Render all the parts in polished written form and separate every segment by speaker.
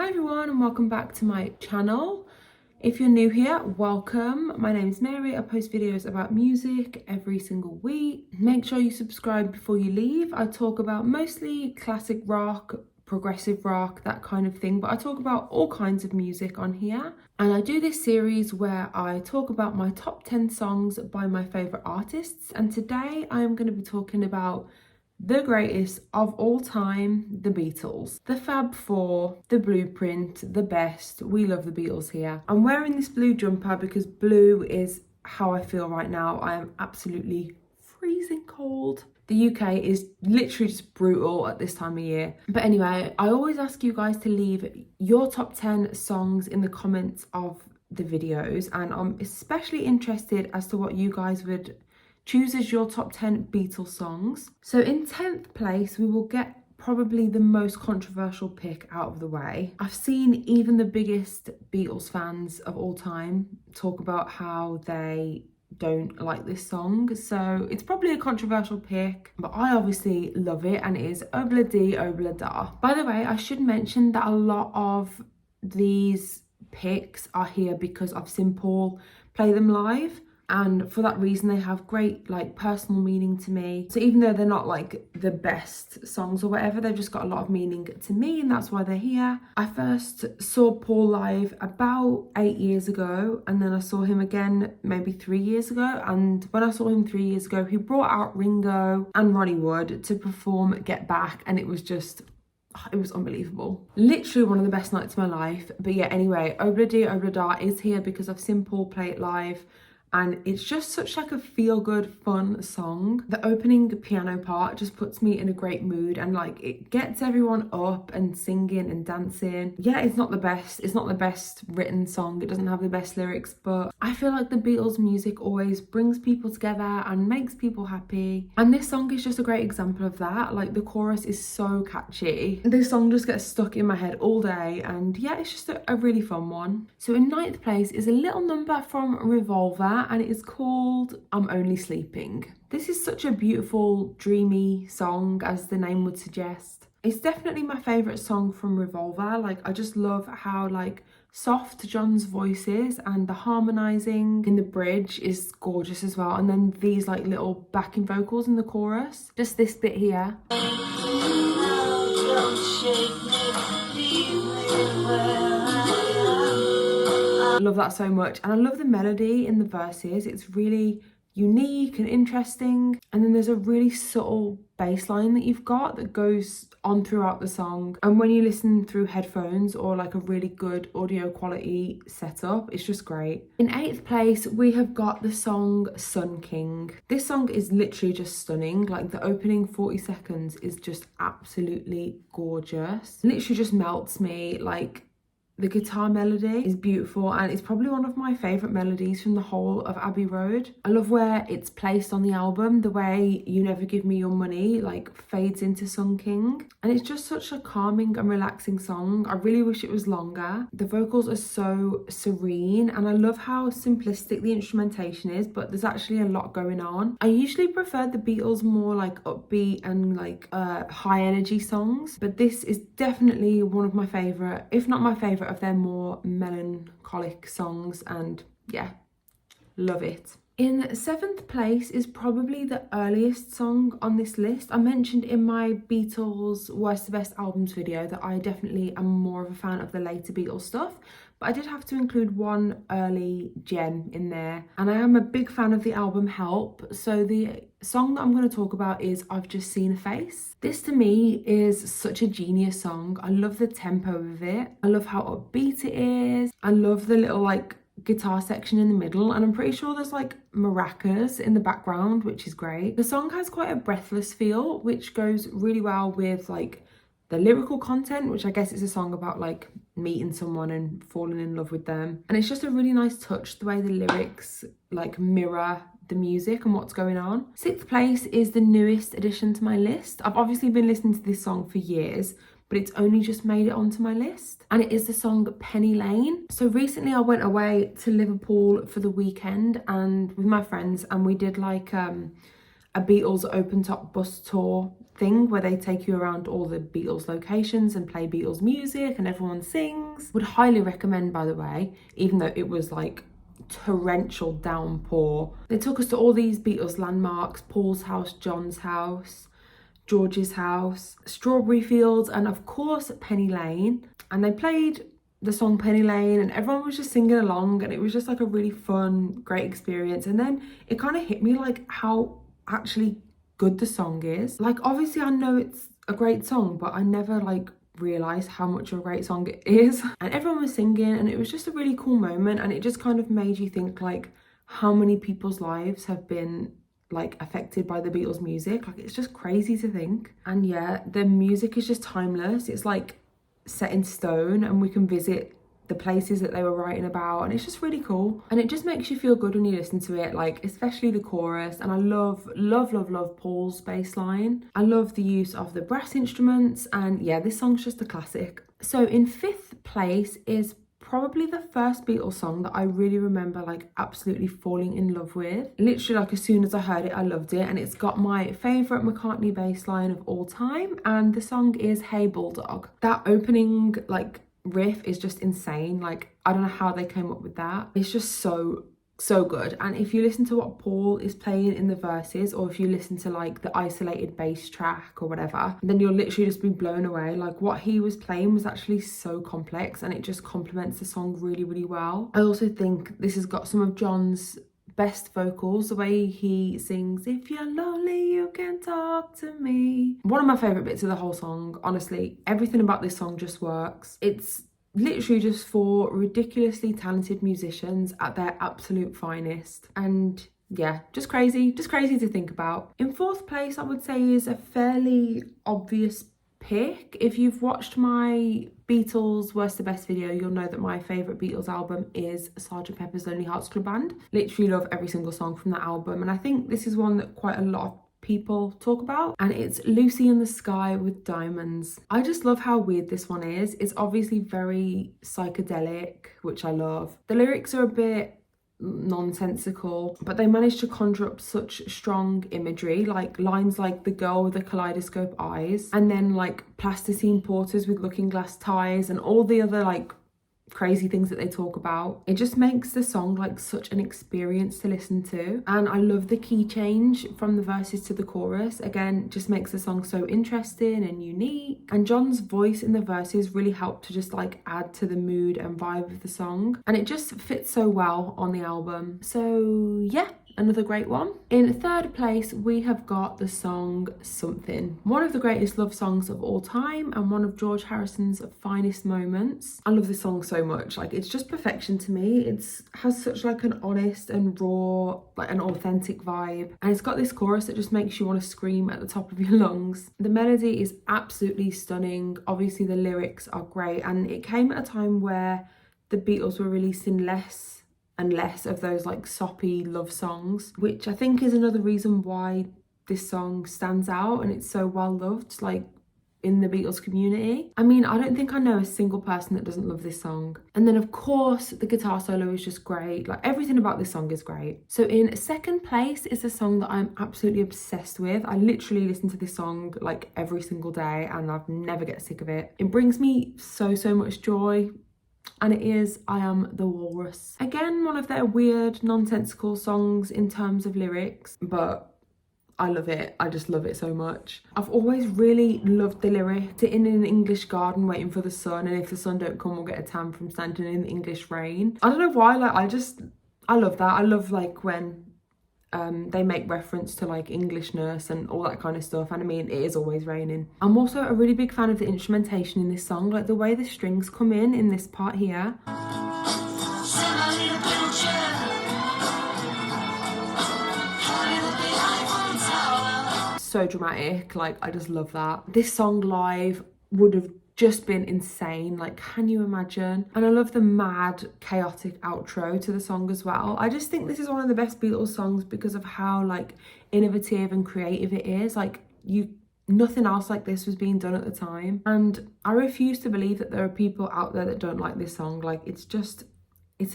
Speaker 1: Hi everyone and welcome back to my channel. If you're new here, welcome. My name is Mary. I post videos about music every single week. Make sure you subscribe before you leave. I talk about mostly classic rock, progressive rock, that kind of thing, but I talk about all kinds of music on here. And I do this series where I talk about my top 10 songs by my favorite artists. And today I am going to be talking about the greatest of all time, the Beatles. The Fab Four, the blueprint, the best. We love the Beatles here. I'm wearing this blue jumper because blue is how I feel right now. I am absolutely freezing cold. The UK is literally just brutal at this time of year. But anyway, I always ask you guys to leave your top 10 songs in the comments of the videos, and I'm especially interested as to what you guys would choose as your top 10 Beatles songs. So in 10th place, we will get probably the most controversial pick out of the way. I've seen even the biggest Beatles fans of all time talk about how they don't like this song, so it's probably a controversial pick, but I obviously love it, and it is Obla Di Obla Da. By the way, I should mention that a lot of these picks are here because I've seen Paul play them live, and for that reason they have great personal meaning to me. So even though they're not like the best songs or whatever, they've just got a lot of meaning to me, and that's why they're here. I first saw Paul live about 8 years ago, and then I saw him again maybe 3 years ago, and when I saw him 3 years ago, he brought out Ringo and Ronnie Wood to perform Get Back, and it was unbelievable. Literally one of the best nights of my life. But yeah, anyway, Obla Di Obla Da is here because I've seen Paul play it live, and it's just such a feel-good, fun song. The opening piano part just puts me in a great mood, and it gets everyone up and singing and dancing. Yeah, it's not the best written song, it doesn't have the best lyrics, but I feel like the Beatles music always brings people together and makes people happy, and this song is just a great example of that. The chorus is so catchy. This song just gets stuck in my head all day, and yeah, it's just a really fun one. So in 9th place is a little number from Revolver, and it is called I'm Only Sleeping. This is such a beautiful, dreamy song, as the name would suggest. It's definitely my favourite song from Revolver. I just love how soft John's voice is, and the harmonising in the bridge is gorgeous as well, and then these little backing vocals in the chorus. Just this bit here. I love that so much, and I love the melody in the verses. It's really unique and interesting, and then there's a really subtle bass line that you've got that goes on throughout the song, and when you listen through headphones or a really good audio quality setup, it's just great. In 8th place, we have got the song Sun King. This song is literally just stunning. The opening 40 seconds is just absolutely gorgeous. Literally just melts me. The guitar melody is beautiful, and it's probably one of my favourite melodies from the whole of Abbey Road. I love where it's placed on the album, the way You Never Give Me Your Money fades into Sun King, and it's just such a calming and relaxing song. I really wish it was longer. The vocals are so serene, and I love how simplistic the instrumentation is, but there's actually a lot going on. I usually prefer the Beatles more upbeat and high energy songs, but this is definitely one of my favourite, if not my favourite, of their more melancholic songs, and yeah, love it. In 7th place is probably the earliest song on this list. I mentioned in my Beatles Worst to Best Albums video that I definitely am more of a fan of the later Beatles stuff, but I did have to include one early gem in there, and I am a big fan of the album Help. So the song that I'm going to talk about is I've Just Seen a Face. This to me is such a genius song. I love the tempo of it. I love how upbeat it is. I love the little guitar section in the middle, and I'm pretty sure there's maracas in the background, which is great. The song has quite a breathless feel, which goes really well with the lyrical content, which I guess is a song about meeting someone and falling in love with them, and it's just a really nice touch the way the lyrics mirror the music and what's going on. 6th place is the newest addition to my list. I've obviously been listening to this song for years, but it's only just made it onto my list, and it is the song Penny Lane. So recently I went away to Liverpool for the weekend and with my friends, and we did a Beatles open top bus tour thing where they take you around all the Beatles locations and play Beatles music and everyone sings. Would highly recommend, by the way, even though it was like torrential downpour. They took us to all these Beatles landmarks: Paul's house, John's house, George's house, Strawberry Fields, and of course Penny Lane. And they played the song Penny Lane and everyone was just singing along, and it was just like a really fun, great experience. And then it kind of hit me like how actually good the song is. Like, obviously I know it's a great song, but I never like realised how much of a great song it is. And everyone was singing and it was just a really cool moment, and it just kind of made you think like how many people's lives have been like affected by the Beatles music. Like, it's just crazy to think. And yeah, the music is just timeless. It's like set in stone, and we can visit the places that they were writing about, and it's just really cool. And it just makes you feel good when you listen to it, like especially the chorus. And I love Paul's bass line. I love the use of the brass instruments, and yeah, this song's just a classic. So in 5th place is probably the first Beatles song that I really remember like absolutely falling in love with. Literally, like as soon as I heard it, I loved it, and it's got my favourite McCartney bass line of all time, and the song is Hey Bulldog. That opening like riff is just insane. Like, I don't know how they came up with that. It's just so good. And if you listen to what Paul is playing in the verses, or if you listen to like the isolated bass track or whatever, then you'll literally just be blown away. Like, what he was playing was actually so complex, and it just complements the song really well. I also think this has got some of John's best vocals, the way he sings "If you're lonely you can talk to me." One of my favourite bits of the whole song. Honestly, everything about this song just works. It's literally just for ridiculously talented musicians at their absolute finest. And yeah, just crazy to think about. In 4th place, I would say, is a fairly obvious pick. If you've watched my Beatles Worst to Best video, you'll know that my favourite Beatles album is Sgt. Pepper's Lonely Hearts Club Band. Literally love every single song from that album, and I think this is one that quite a lot of people talk about, and it's Lucy in the Sky with Diamonds. I just love how weird this one is. It's obviously very psychedelic, which I love. The lyrics are a bit nonsensical, but they managed to conjure up such strong imagery, like lines like the girl with the kaleidoscope eyes, and then like plasticine porters with looking glass ties, and all the other like crazy things that they talk about. It just makes the song like such an experience to listen to. And I love the key change from the verses to the chorus. Again, just makes the song so interesting and unique. And John's voice in the verses really helped to just like add to the mood and vibe of the song, and it just fits so well on the album. So yeah, another great one. In 3rd place, we have got the song Something, one of the greatest love songs of all time and one of George Harrison's finest moments. I love this song so much. Like, it's just perfection to me. It has such like an honest and raw, like an authentic vibe, and it's got this chorus that just makes you want to scream at the top of your lungs. The melody is absolutely stunning. Obviously the lyrics are great, and it came at a time where the Beatles were releasing less and less of those like soppy love songs, which I think is another reason why this song stands out and it's so well loved like in the Beatles community. I mean, I don't think I know a single person that doesn't love this song. And then of course the guitar solo is just great. Like, everything about this song is great. So in 2nd place is a song that I'm absolutely obsessed with. I literally listen to this song like every single day and I've never get sick of it. It brings me so much joy, and it is I Am the Walrus. Again, one of their weird, nonsensical songs in terms of lyrics, but I love it. I just love it so much. I've always really loved the lyric, sitting in an English garden waiting for the sun, and if the sun don't come, we'll get a tan from standing in the English rain. I don't know why, like, I love that. I love like when they make reference to like Englishness and all that kind of stuff, and I mean, it is always raining. I'm also a really big fan of the instrumentation in this song, like the way the strings come in this part here. So dramatic, like I just love that. This song live would have just been insane, like can you imagine? And I love the mad chaotic outro to the song as well. I just think this is one of the best Beatles songs because of how like innovative and creative it is. Like, nothing else like this was being done at the time, and I refuse to believe that there are people out there that don't like this song. Like, it's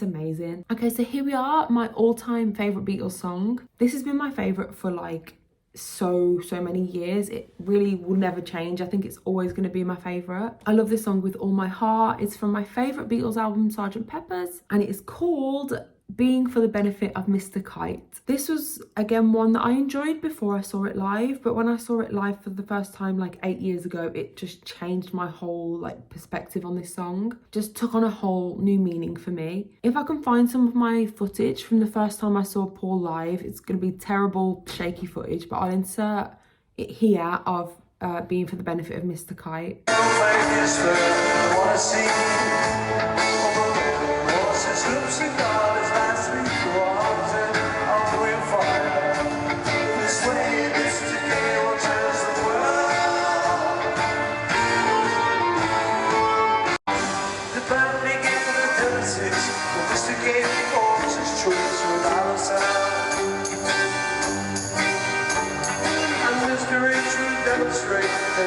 Speaker 1: amazing. Okay, so here we are, my all-time favorite Beatles song. This has been my favorite for like so many years. It really will never change. I think it's always going to be my favourite. I love this song with all my heart. It's from my favourite Beatles album, Sgt. Pepper's, and it is called Being for the Benefit of Mr. Kite. This was again one that I enjoyed before I saw it live, but when I saw it live for the first time like 8 years ago, it just changed my whole like perspective on this song. Just took on a whole new meaning for me. If I can find some of my footage from the first time I saw Paul live, it's going to be terrible shaky footage, but I'll insert it here of Being for the Benefit of Mr. Kite.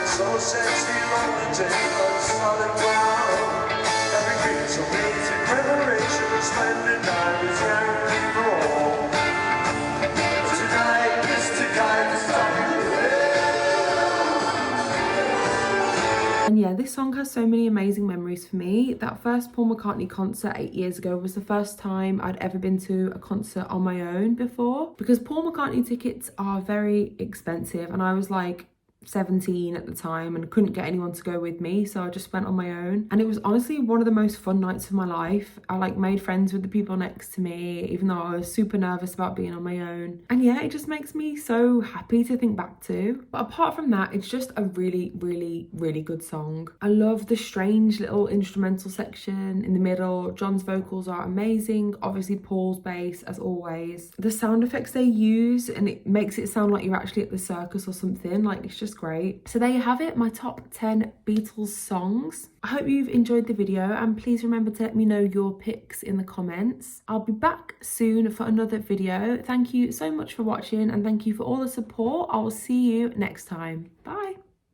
Speaker 2: So sexy on the table on solid ground. Every greet's amazing preparation, splendid night is guaranteed for all. Tonight, Mr. Kite is talking to you.
Speaker 1: And yeah, this song has so many amazing memories for me. That first Paul McCartney concert 8 years ago was the first time I'd ever been to a concert on my own before, because Paul McCartney tickets are very expensive, and I was like 17 at the time and couldn't get anyone to go with me, so I just went on my own, and it was honestly one of the most fun nights of my life. I like made friends with the people next to me, even though I was super nervous about being on my own, and yeah, it just makes me so happy to think back to. But apart from that, it's just a really good song. I love the strange little instrumental section in the middle. John's vocals are amazing, obviously Paul's bass as always. The sound effects they use, and it makes it sound like you're actually at the circus or something, like it's just great. So there you have it, my top 10 Beatles songs. I hope you've enjoyed the video, and please remember to let me know your picks in the comments. I'll be back soon for another video. Thank you so much for watching, and thank you for all the support. I will see you next time. Bye.